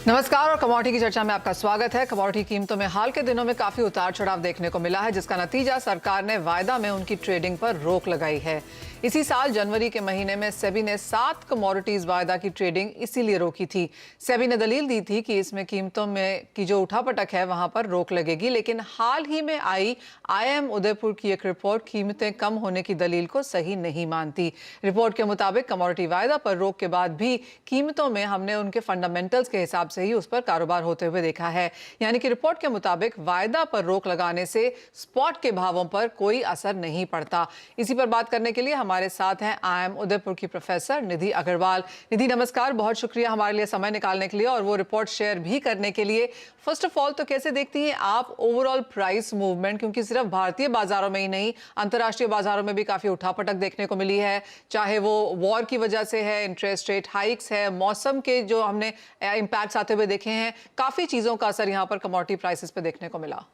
नमस्कार और कमोडिटी की चर्चा में आपका स्वागत है। कमोडिटी कीमतों में हाल के दिनों में काफी उतार चढ़ाव देखने को मिला है, जिसका नतीजा सरकार ने वायदा में उनकी ट्रेडिंग पर रोक लगाई है। इसी साल जनवरी के महीने में सेबी ने 7 कमोडिटीज वायदा की ट्रेडिंग इसीलिए रोकी थी। सेबी ने दलील दी थी कि इसमें कीमतों में की जो उठापटक है वहां पर रोक लगेगी, लेकिन हाल ही में आई IIM उदयपुर की एक रिपोर्ट कीमतें कम होने की दलील को सही नहीं मानती। रिपोर्ट के मुताबिक कमोडिटी वायदा पर रोक के बाद भी कीमतों में हमने उनके फंडामेंटल्स के हिसाब से ही उस पर कारोबार होते हुए देखा है। यानी कि रिपोर्ट के मुताबिक वायदा पर रोक लगाने से स्पॉट के भावों पर कोई असर नहीं पड़ता। इसी पर बात करने के लिए हमारे साथ हैं IIM उदयपुर की प्रोफेसर निधि अग्रवाल। निधि नमस्कार, बहुत शुक्रिया हमारे लिए समय निकालने के लिए और वो रिपोर्ट शेयर भी करने के लिए। फर्स्ट ऑफ ऑल तो कैसे देखती हैं आप ओवरऑल प्राइस मूवमेंट, क्योंकि सिर्फ भारतीय बाजारों में ही नहीं अंतर्राष्ट्रीय बाजारों में भी काफी उठापटक देखने को मिली है, चाहे वो वॉर की वजह से है, इंटरेस्ट रेट हाइक्स है, मौसम के जो हमने इंपैक्ट्स आते हुए देखे हैं, काफी चीजों का असर यहाँ पर कमोडिटी प्राइसेस पे देखने को मिला।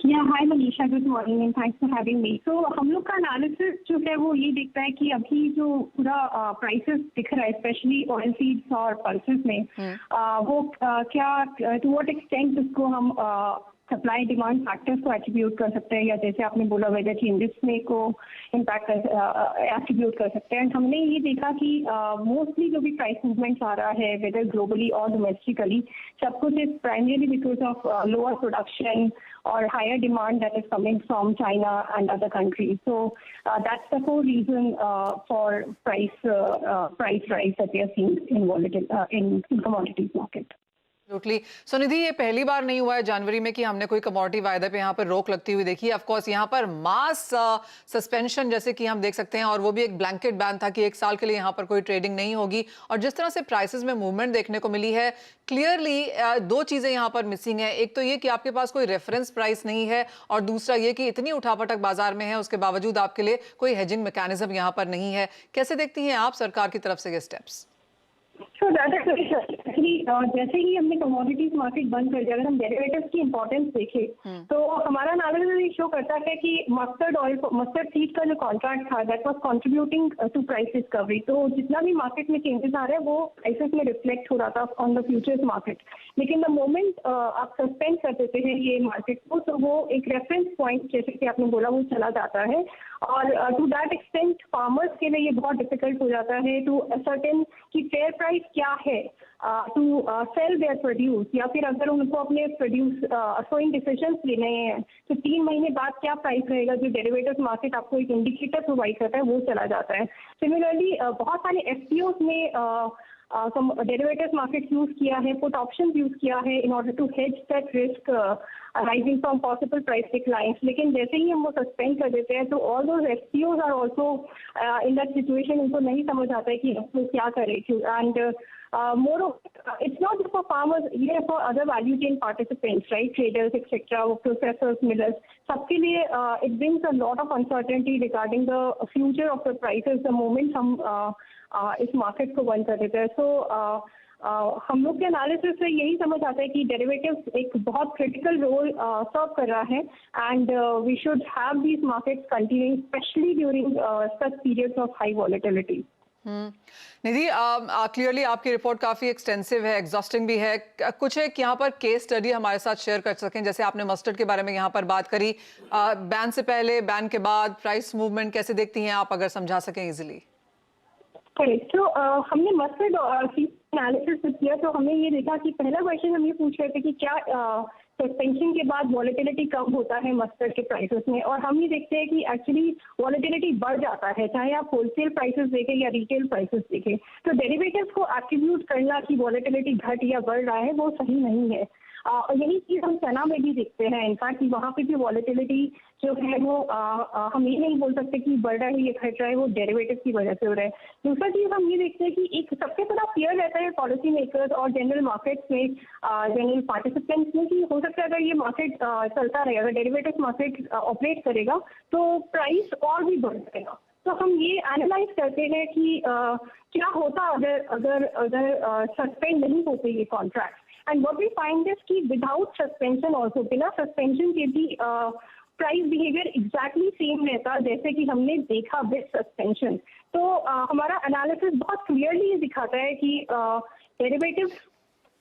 Hi Manisha, good morning and thanks for having me. तो हम लोग का एनालिसिस जो है वो ये दिखता है कि अभी जो पूरा प्राइसेस दिख रहा है स्पेशली ऑयल सीड्स और पल्सेस में वो क्या टू व्हाट एक्सटेंट उसको हम सप्लाई डिमांड फैक्टर्स को एट्रीब्यूट कर सकते हैं, या जैसे आपने बोला वेदर चेंजेस में को इम्पैक्ट एट्रीब्यूट कर सकते हैं। एंड हमने ये देखा कि मोस्टली जो भी प्राइस मूवमेंट्स आ रहा है वेदर ग्लोबली और डोमेस्टिकली, सब कुछ is primarily because of lower production और higher demand that is coming from China and other countries. So that's the whole reason for price rise that we are seeing in volatile in commodities market. Absolutely. So निधि, ये पहली बार नहीं हुआ है जनवरी में कि हमने कोई कमोडिटी वायदे पे यहाँ पर रोक लगती हुई देखी है। ऑफ कोर्स यहाँ पर मास सस्पेंशन जैसे कि हम देख सकते हैं, और वो भी एक ब्लैंकेट बैन था कि 1 साल के लिए यहाँ पर कोई ट्रेडिंग नहीं होगी। और जिस तरह से प्राइसेस में मूवमेंट देखने को मिली है, क्लियरली 2 चीजें यहाँ पर मिसिंग है। एक तो ये कि आपके पास कोई रेफरेंस प्राइस नहीं है, और दूसरा ये कि इतनी उठापटक बाजार में है, उसके बावजूद आपके लिए कोई हेजिंग मैकेनिज्म यहाँ पर नहीं है। कैसे देखती हैं आप सरकार की तरफ से ये steps? So that is actually जैसे ही हमने कमोडिटीज मार्केट बंद कर दिया, अगर हम डेरिवेटिव्स की इंपॉर्टेंस देखें तो हमारा एनालिसिस शो करता है कि मस्टर्ड सीड का जो कॉन्ट्रैक्ट था that was contributing to price discovery. तो जितना भी मार्केट में चेंजेस आ रहे हैं वो प्राइसेस में रिफ्लेक्ट हो रहा था ऑन द फ्यूचर्स मार्केट। लेकिन द मोमेंट आप सस्पेंड कर देते हैं ये मार्केट को, तो वो एक रेफरेंस पॉइंट जैसे कि आपने बोला वो चला जाता है, और टू दैट एक्सटेंट फार्मर्स के लिए ये बहुत डिफिकल्ट हो जाता है टू असर्टेन कि फेयर प्राइस क्या है टू सेल देयर प्रोड्यूस, या फिर अगर उनको अपने प्रोड्यूस सोइंग डिसीजंस लेने हैं तो 3 महीने बाद क्या प्राइस रहेगा। जो डेरिवेटिव्स मार्केट आपको एक इंडिकेटर प्रोवाइड करता है वो चला जाता है। सिमिलरली बहुत सारे FPOs में डेरिवेटिव्स मार्केट यूज किया है, पुट ऑप्शन यूज किया है in order to hedge that risk rising from possible price declines. लेकिन जैसे ही हम वो सस्पेंड कर देते हैं तो all those FPOs are also in that situation. उनको नहीं समझ आता है कि हम क्या करें। And more it's not just for farmers, even for other value chain participants, right? Traders, etc., processors, millers. सबके लिए it brings a lot of uncertainty regarding the future of the prices the moment हम इस market को बंद कर देते हैं। So हम लोग के एनालिसिस से यही समझ आता है कि डेरिवेटिव्स एक बहुत क्रिटिकल रोल सर्व कर रहा है, and we should have these markets continuing specially during such periods of high volatility. Nidhi, clearly आपकी रिपोर्ट काफी एक्सटेंसिव है, एग्जॉस्टिंग भी है। कुछ एक यहाँ पर केस स्टडी हमारे साथ शेयर कर सकें, जैसे आपने मस्टर्ड के बारे में यहाँ पर बात करी, बैन से पहले, बैन के बाद प्राइस मूवमेंट कैसे देखती हैं आप, अगर समझा सकें इजीली। तो हमने मस्टर्ड एनालिसिस किया तो हमने ये देखा कि पहला क्वेश्चन हम ये पूछ रहे थे कि क्या सस्पेंशन के बाद वॉलेटिलिटी कम होता है मस्टर्ड के प्राइसेस में, और हम ये देखते हैं कि एक्चुअली वॉलेटिलिटी बढ़ जाता है, चाहे आप होलसेल प्राइसेस देखें या रिटेल प्राइसेस देखें। तो डेरिवेटिव्स को एट्रीब्यूट करना कि वॉलेटिलिटी घट या बढ़ रहा है वो सही नहीं है। यही चीज़ हम चना में भी देखते हैं इनफैक्ट कि वहाँ पे भी वॉलेटिलिटी जो है वो हम ये नहीं बोल सकते कि बढ़ रहा है या घट रहा है, वो डेरिवेटिव की वजह से हो रहा है। दूसरा चीज़ हम ये देखते हैं कि एक सबसे बड़ा फियर रहता है पॉलिसी मेकर्स और जनरल मार्केट्स में, जनरल पार्टिसिपेंट्स में, कि हो सकता है अगर ये मार्केट चलता रहेगा, अगर डेरिवेटिव मार्केट ऑपरेट करेगा तो प्राइस और भी बढ़ जाएगा। तो हम ये एनालाइज करते हैं कि क्या होता अगर सस्पेंड नहीं होते ये contract. And what we find is कि विदाउट सस्पेंशन ऑल्सो, बिना सस्पेंशन के भी प्राइस बिहेवियर एग्जैक्टली सेम रहता जैसे कि हमने देखा विद सस्पेंशन। तो हमारा एनालिसिस बहुत क्लियरली दिखाता है कि डेरिवेटिव्स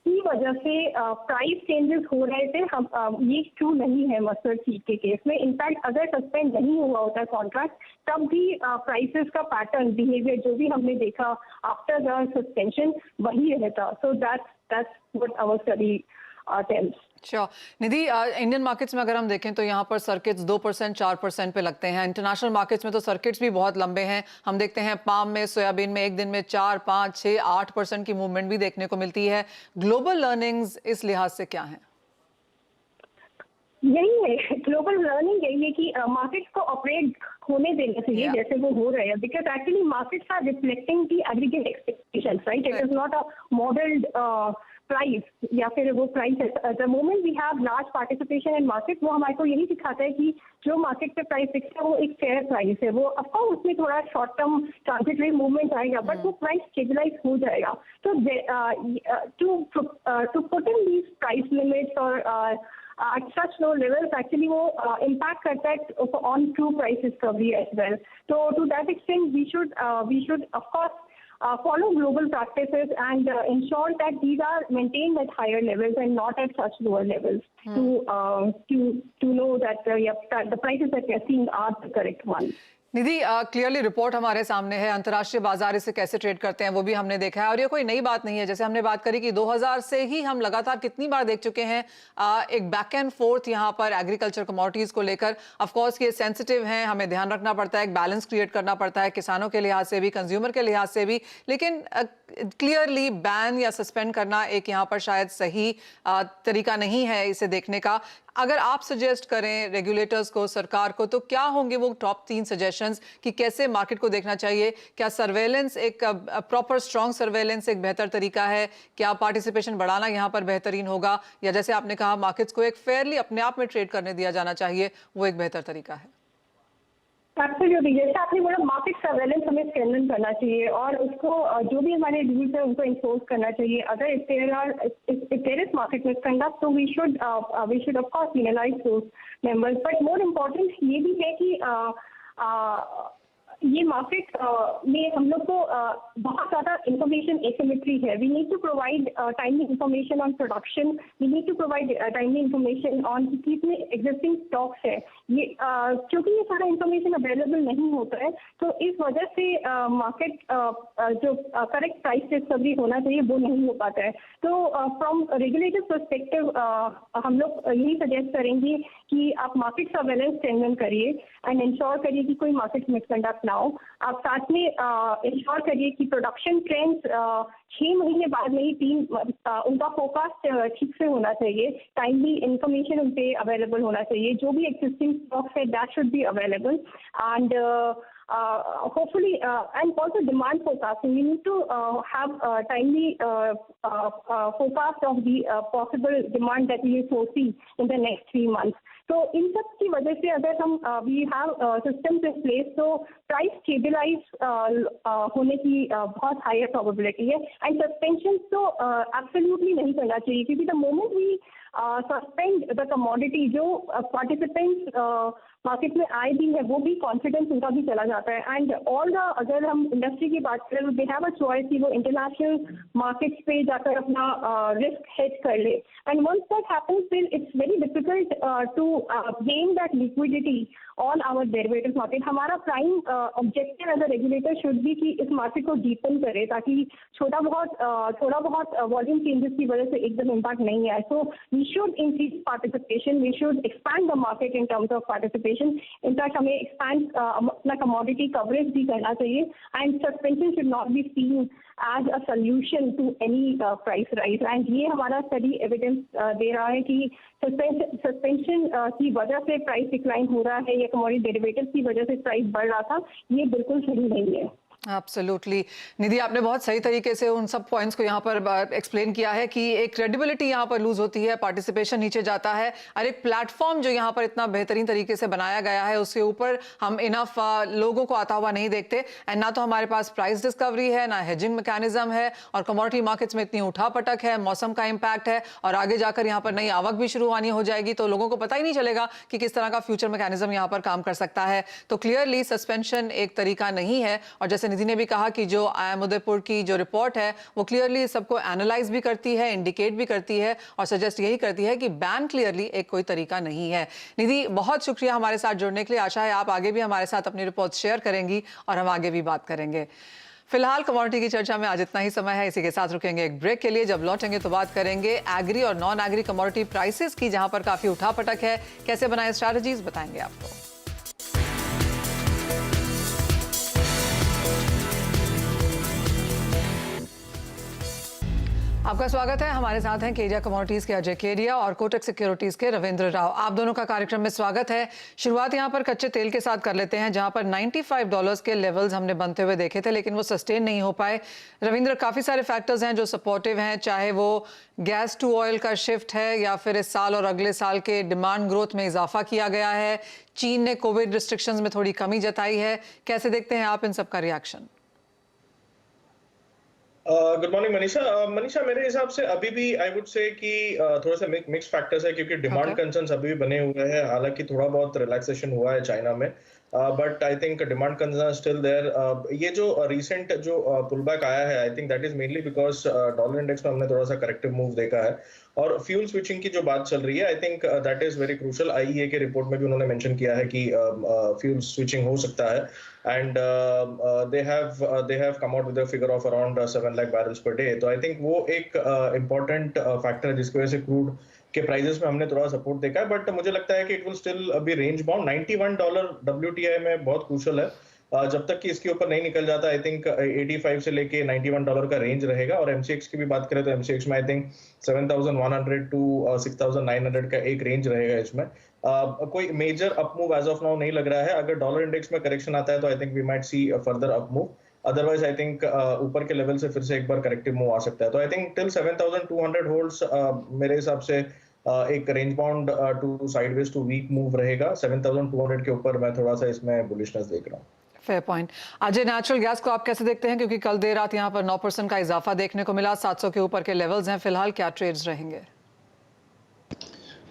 की वजह से प्राइस चेंजेस हो रहे थे। हम ये ट्रू नहीं है मस्टर्ड सीड के केस में। इनफैक्ट अगर सस्पेंड नहीं हुआ होता कॉन्ट्रैक्ट, तब भी प्राइसेस का पैटर्न, बिहेवियर जो भी हमने देखा आफ्टर द सस्पेंशन वही रहता। So that's what our study tells. Sure. Nidhi, Indian markets में अगर हम देखें तो यहाँ पर सर्किट्स 2% 4% पे लगते हैं। इंटरनेशनल मार्केट्स में तो सर्किट्स भी बहुत लंबे हैं। हम देखते हैं पाम में, सोयाबीन में एक दिन में 4, 5, 6, 8% की मूवमेंट भी देखने को मिलती है। ग्लोबल लर्निंग्स इस लिहाज से क्या है? यही है ग्लोबल लर्निंग, यही है कि मार्केट्स को ऑपरेट होने देना चाहिए जैसे वो हो रहे हैं, because actually markets are reflecting the aggregate expectations, right? It is not a modelled price या फिर वो प्राइस है। The moment we have large participation in market, वो हमारे को यही सिखाता है कि जो मार्केट पे प्राइस फिक्स है वो एक फेयर प्राइस है। वो ऑफकोर्स उसमें थोड़ा शॉर्ट टर्म ट्रांजिटरी मूवमेंट आएगा, बट वो प्राइस स्टेबलाइज हो जाएगा। तो to put in these price limits और at such low levels, actually वो impact करता है on true price discovery as well. So to that extent, we should of course follow global practices and ensure that these are maintained at higher levels and not at such lower levels to know that that the prices that we are seeing are the correct ones. Nidhi, clearly report हमारे सामने है। अंतर्राष्ट्रीय बाजार इसे कैसे trade करते हैं वो भी हमने देखा है, और ये कोई नई बात नहीं है। जैसे हमने बात करी कि 2000 से ही हम लगातार कितनी बार देख चुके हैं एक बैक एंड फोर्थ यहाँ पर एग्रीकल्चर कमोडिटीज को लेकर। ऑफ कोर्स ये सेंसिटिव हैं, हमें ध्यान रखना पड़ता है, एक बैलेंस क्रिएट करना पड़ता है किसानों के लिहाज से भी, कंज्यूमर के लिहाज से भी। लेकिन क्लियरली बैन या सस्पेंड करना एक यहाँ पर शायद सही तरीका नहीं है इसे देखने का। अगर आप सजेस्ट करें रेगुलेटर्स को, सरकार को, तो क्या होंगे वो टॉप 3 सजेशंस कि कैसे मार्केट को देखना चाहिए? क्या सर्वेलेंस, एक प्रॉपर स्ट्रॉन्ग सर्वेलेंस एक बेहतर तरीका है? क्या पार्टिसिपेशन बढ़ाना यहाँ पर बेहतरीन होगा? या जैसे आपने कहा मार्केट्स को एक फेयरली अपने आप में ट्रेड करने दिया जाना चाहिए, वो एक बेहतर तरीका है? एब्सोल्युटली, जैसे आपने बोला मार्केट सर्वेलेंस हमें स्ट्रेंथन करना चाहिए और उसको जो भी हमारे रूल्स है उनको इन्फोर्स करना चाहिए। अगर if there is market misconduct, तो we should of course penalise those members. But more important ये भी है कि ये मार्केट में हम लोग को बहुत ज़्यादा इंफॉर्मेशन एसिमेट्री है। We need to provide timely information on production, we need to provide timely information on कितने एग्जिस्टिंग स्टॉक्स है। ये क्योंकि ये सारा इंफॉर्मेशन अवेलेबल नहीं होता है, तो इस वजह से मार्केट जो करेक्ट प्राइस डिस्कवरी होना चाहिए वो नहीं हो पाता है। तो फ्रॉम रेगुलेटिव पर्सपेक्टिव हम लोग यही सजेस्ट करेंगे कि आप मार्केट सर्वेलेंस स्ट्रेंथन करिए एंड इंश्योर करिए कि कोई मार्केट मिसकंडक्ट ना हो। आप साथ में इंश्योर करिए कि प्रोडक्शन ट्रेंड्स 6 महीने बाद नहीं 3 उनका फोरकास्ट ठीक से होना चाहिए, टाइमली इंफॉर्मेशन उन पे अवेलेबल होना चाहिए। जो भी एक्सिस्टिंग स्टॉक्स है that should be available and hopefully and also demand forecasting. We need to have timely forecast of the possible demand that we foresee in the next 3 months. तो इन सब की वजह से अगर हम we have systems in place, तो price stabilise होने की बहुत हायर प्रोबेबिलिटी है। एंड सस्पेंशन तो एब्सोल्युटली नहीं करना चाहिए, क्योंकि the moment we suspend the commodity, जो पार्टिसिपेंट्स मार्केट में आए भी है वो भी कॉन्फिडेंस उनका भी चला जाता है। एंड ऑल द अगर हम इंडस्ट्री की बात करें तो दे हैव अ चॉइस कि वो इंटरनेशनल मार्केट्स पे जाकर अपना रिस्क हेज कर ले। And once that happens then it's very difficult to gain that liquidity on our derivatives market. हमारा prime objective as a regulator should be कि इस मार्केट को डीपन करे, ताकि थोड़ा बहुत वॉल्यूम चेंजेस की वजह से एकदम इम्पैक्ट नहीं आए। So we should increase participation, we should expand the market in terms of participation. In fact हमें एक्सपैंड अपना कमोडिटी कवरेज भी करना चाहिए। And suspension should not be seen as a solution to any price rise. And ये हमारा study evidence दे रहा है कि सस्पेंशन की वजह से प्राइस डिक्लाइन हो रहा है या कमोडिटी डेरिवेटिव्स की वजह से प्राइस बढ़ रहा था, ये बिल्कुल सही नहीं है। एब्सोल्युटली निधि, आपने बहुत सही तरीके से उन सब पॉइंट्स को यहाँ पर एक्सप्लेन किया है कि एक क्रेडिबिलिटी यहाँ पर लूज होती है, पार्टिसिपेशन नीचे जाता है, और एक प्लेटफॉर्म जो यहाँ पर इतना बेहतरीन तरीके से बनाया गया है उसके ऊपर हम इनफ लोगों को आता हुआ नहीं देखते। एंड ना तो हमारे पास प्राइस डिस्कवरी है, ना हेजिंग मैकेनिज्म है, और कमोडिटी मार्केट्स में इतनी उठापटक है, मौसम का इम्पैक्ट है, और आगे जाकर यहाँ पर नई आवक भी शुरू होनी हो जाएगी, तो लोगों को पता ही नहीं चलेगा कि किस तरह का फ्यूचर मैकेनिज्म यहाँ पर काम कर सकता है। तो क्लियरली सस्पेंशन एक तरीका नहीं है, और जैसे निधि ने भी कहा कि जो IIM उदयपुर की जो रिपोर्ट है वो क्लियरली सबको एनालाइज भी करती है, इंडिकेट भी करती है और सजेस्ट यही करती है कि बैन क्लियरली एक कोई तरीका नहीं है। निधि, बहुत शुक्रिया हमारे साथ जुड़ने के लिए। आशा है आप आगे भी हमारे साथ अपनी रिपोर्ट शेयर करेंगी और हम आगे भी बात करेंगे। फिलहाल कमोडिटी की चर्चा में आज इतना ही समय है। इसी के साथ रुकेंगे एक ब्रेक के लिए। जब लौटेंगे तो बात करेंगे एग्री और नॉन एग्री कमोडिटी प्राइसेस की, जहां पर काफी उठापटक है। कैसे बनाएं स्ट्रैटेजीज, बताएंगे आपको। आपका स्वागत है। हमारे साथ हैं केडिया कमोडिटीज के अजय केडिया और कोटक सिक्योरिटीज के रविंद्र राव। आप दोनों का कार्यक्रम में स्वागत है। शुरुआत यहां पर कच्चे तेल के साथ कर लेते हैं, जहां पर $95 के लेवल्स हमने बनते हुए देखे थे, लेकिन वो सस्टेन नहीं हो पाए। रविंद्र, काफी सारे फैक्टर्स हैं जो सपोर्टिव हैं, चाहे वो गैस टू ऑयल का शिफ्ट है या फिर इस साल और अगले साल के डिमांड ग्रोथ में इजाफा किया गया है। चीन ने कोविड रिस्ट्रिक्शंस में थोड़ी कमी जताई है। कैसे देखते हैं आप इन सब का reaction? Good morning Manisha. Manisha, मेरे हिसाब से अभी भी आई वुड से कि थोड़ा सा मिक्स फैक्टर्स है, क्योंकि डिमांड कंसर्न्स अभी भी बने हुए हैं। हालांकि थोड़ा बहुत रिलैक्सेशन हुआ है चाइना में, but I think demand concern still there. ये जो रिसेंट जो पुलबैक आया है, I think that is mainly because dollar index में हमने थोड़ा सा करेक्टिव मूव देखा है। और फ्यूल स्विचिंग की जो बात चल रही है, I think that is very crucial. IEA के रिपोर्ट में भी उन्होंने मेंशन किया है कि फ्यूल स्विचिंग हो सकता है, and they have come out with a figure of around 7 lakh barrels per day. तो आई थिंक वो एक इम्पोर्टेंट फैक्टर है जिसकी वजह से क्रूड के प्राइसेस में हमने थोड़ा सपोर्ट देखा है। बट मुझे लगता है कि इट विल स्टिल अभी रेंज बाउंड। $91 WTI में बहुत क्रूशियल है। जब तक कि इसके ऊपर नहीं निकल जाता, आई थिंक 85 से लेके $91 का रेंज रहेगा। और MCX की भी बात करें तो MCX में आई थिंक 7,100 to 6,900 का एक रेंज रहेगा इसमें। कोई major upmove as of now नहीं लग रहा है। अगर डॉलर इंडेक्स में करेक्शन आता है तो I think we might see further upmove. Otherwise I think ऊपर के लेवल से फिर से एक बार करेक्टिव मूव आ सकता है। तो आई थिंक टिल 7,200 होल्ड्स मेरे हिसाब से एक range bound to sideways to weak move रहेगा। 7,200 के ऊपर मैं थोड़ा सा इसमें बुलिशनेस देख रहा हूँ। Fair point. Ajay, natural gas को आप कैसे देखते हैं, क्योंकि कल देर रात यहाँ पर 9% का इजाफा देखने को मिला, 700 के ऊपर के लेवल्स हैं। फिलहाल क्या ट्रेड्स रहेंगे?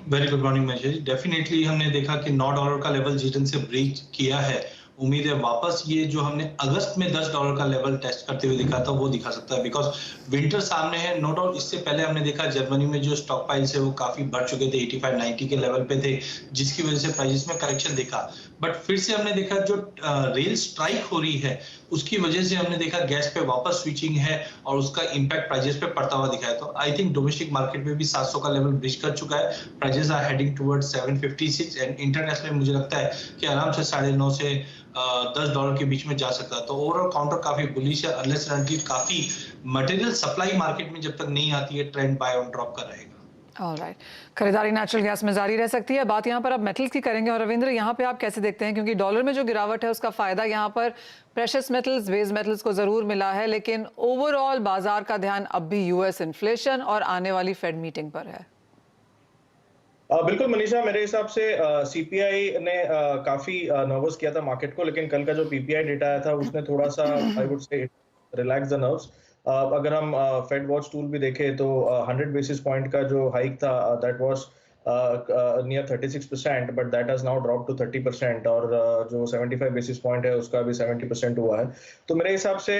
Very good morning message. Definitely हमने देखा कि $9 का लेवल जिस दिन से ब्रीच किया है, उम्मीद है वापस ये जो हमने अगस्त में $10 का लेवल टेस्ट करते हुए दिखा था वो दिखा सकता है, बिकॉज विंटर सामने है। नो डाउट इससे पहले हमने देखा जर्मनी में जो स्टॉक पाइल्स है वो काफी बढ़ चुके थे, 85-90 के लेवल पे थे, जिसकी वजह से प्राइसेस में करेक्शन देखा। बट फिर से हमने देखा जो रेल स्ट्राइक हो रही है उसकी वजह से हमने देखा गैस पे वापस स्विचिंग है और उसका इंपैक्ट प्राइसेस पे पड़ता हुआ दिखा है। तो आई थिंक डोमेस्टिक मार्केट में भी 700 का लेवल ब्रीच कर चुका है। Prices are heading towards 756 and international मुझे लगता है कि आराम से 9.5 से $10 के बीच में जा सकता है। तो ओवरऑल काउंटर काफी बुलिश है, अनलेस एंड अनटिल काफी मटेरियल सप्लाई मार्केट में जब तक नहीं आती है, ट्रेंड बाय ऑन ड्रॉप का रहेगा। ऑलराइट, खरीदारी नेचुरल गैस में जारी रह सकती है। बात यहाँ पर अब मेटल्स की करेंगे। और रविंद्र, यहाँ पे आप कैसे देखते हैं, क्योंकि डॉलर में जो गिरावट है उसका फायदा यहाँ पर प्रेशियस मेटल्स, बेस मेटल्स को जरूर मिला है, लेकिन ओवरऑल बाजार का ध्यान अब भी यूएस इन्फ्लेशन और आने वाली फेड मीटिंग पर है। बिल्कुल मनीषा, मेरे हिसाब से सीपीआई ने काफी नर्वस किया था मार्केट को, लेकिन कल का जो पीपीआई डेटा आया था उसने थोड़ा सा I would say relax the nerves. अगर हम फेड वॉच टूल भी देखें तो 100 बेसिस पॉइंट का जो हाइक था that was near 36%, but that has now drop to 30%। और जो 75 बेसिस पॉइंट है उसका भी 70% हुआ है। तो मेरे हिसाब से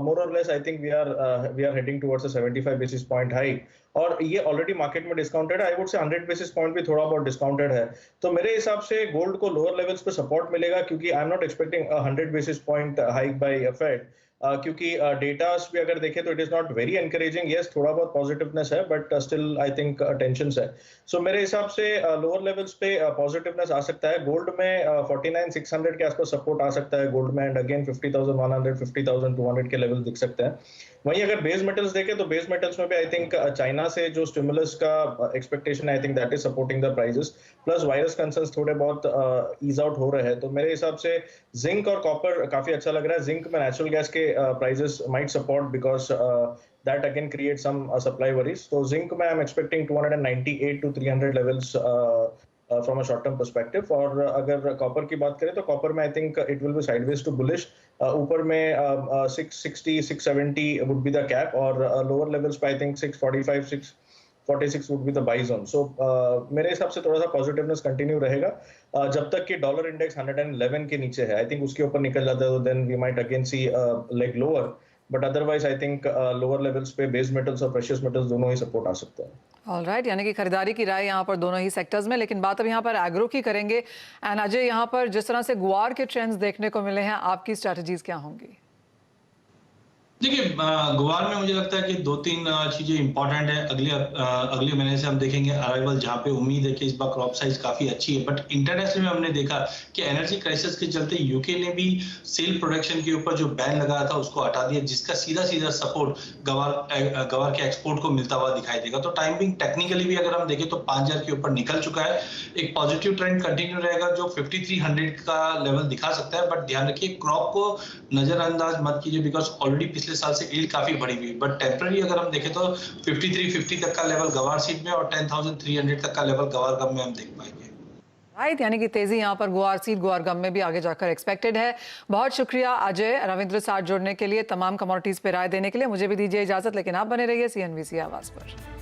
मोर और less I think we are heading towards a 75 basis point hike, और ये ऑलरेडी मार्केट में डिस्काउंटेड है। I would say 100 basis point भी थोड़ा बहुत डिस्काउंटेड है। तो मेरे हिसाब से गोल्ड को लोअर लेवल्स पे सपोर्ट मिलेगा, क्योंकि I am not expecting 100 basis point hike by Fed, क्योंकि डेटास भी अगर देखें तो it is not very encouraging. Yes, थोड़ा बहुत पॉजिटिवनेस है, but still I think tensions है। सो मेरे हिसाब से लोअर लेवल्स पे पॉजिटिवनेस आ सकता है। गोल्ड में 49,600 के आसपास सपोर्ट आ सकता है गोल्ड में, एंड अगेन 50,100 50,200 के लेवल दिख सकते हैं। वहीं अगर बेस मेटल्स देखें तो बेस मेटल्स में भी आई थिंक चाइना से जो स्टिमुलस का एक्सपेक्टेशन है, I think that is supporting the prices, plus virus concerns थोड़े बहुत ईज आउट हो रहे हैं। तो मेरे हिसाब से जिंक और कॉपर काफी अच्छा लग रहा है। जिंक में नेचुरल गैस के prices might support because that again creates some supply worries. So zinc में I'm expecting 298 to 300 levels from a short term perspective. और अगर कॉपर की बात करें तो कॉपर में I think it will be sideways to bullish. ऊपर में 660 670 would be the cap, और lower levels पे I think 645 646 would be the buy zone. So मेरे हिसाब से थोड़ा सा पॉजिटिवनेस कंटिन्यू रहेगा। जब तक कि डॉलर इंडेक्स 111 के नीचे है, आई थिंक उसके ऊपर निकल जाता है तो then we might again see like lower, but otherwise I think lower levels पे बेस मेटल्स और प्रेशियस मेटल्स दोनों ही सपोर्ट आ सकते हैं। ऑलराइट, यानी कि खरीदारी की राय यहाँ पर दोनों ही सेक्टर्स में, लेकिन बात अब यहाँ पर एग्रो की करेंगे। एंड अजय, यहाँ पर जिस तरह से गुआर के ट्रेंड्स देखने को मिले हैं, आपकी स्ट्रैटेजीज क्या होंगी? देखिए, गुवार में मुझे लगता है कि 2-3 चीजें इंपॉर्टेंट है। अगले महीने से हम देखेंगे अराइवल, जहां पे उम्मीद है कि इस बार क्रॉप साइज काफी अच्छी है। बट इंटरनेशनल में हमने देखा कि एनर्जी क्राइसिस के चलते यूके ने भी सेल प्रोडक्शन के ऊपर जो बैन लगाया था उसको हटा दिया, जिसका सीधा सीधा सपोर्ट गवार के एक्सपोर्ट को मिलता हुआ दिखाई देगा। तो टाइम बिंग टेक्निकली भी अगर हम देखें तो 5000 के ऊपर निकल चुका है। एक पॉजिटिव ट्रेंड कंटिन्यू रहेगा जो 5300 का लेवल दिखा सकता है। बट ध्यान रखिए, क्रॉप को नजरअंदाज मत कीजिए, बिकॉज ऑलरेडी पिछले साल से यील्ड काफी बढ़ी हुई है। बट टेम्पररी अगर हम देखें तो 5350 तक का लेवल गवार सीड में और 10300 तक का लेवल गवार गम में हम देख पाएंगे। राइट, यानी कि तेजी यहाँ पर गुआर सीड, गुआर गम में भी आगे जाकर एक्सपेक्टेड है। बहुत शुक्रिया अजय, रविंद्र साथ जुड़ने के लिए, तमाम कमोडिटीज पे राय देने के लिए। मुझे भी दीजिए इजाजत, लेकिन आप बने रहिए CNBC आवाज पर।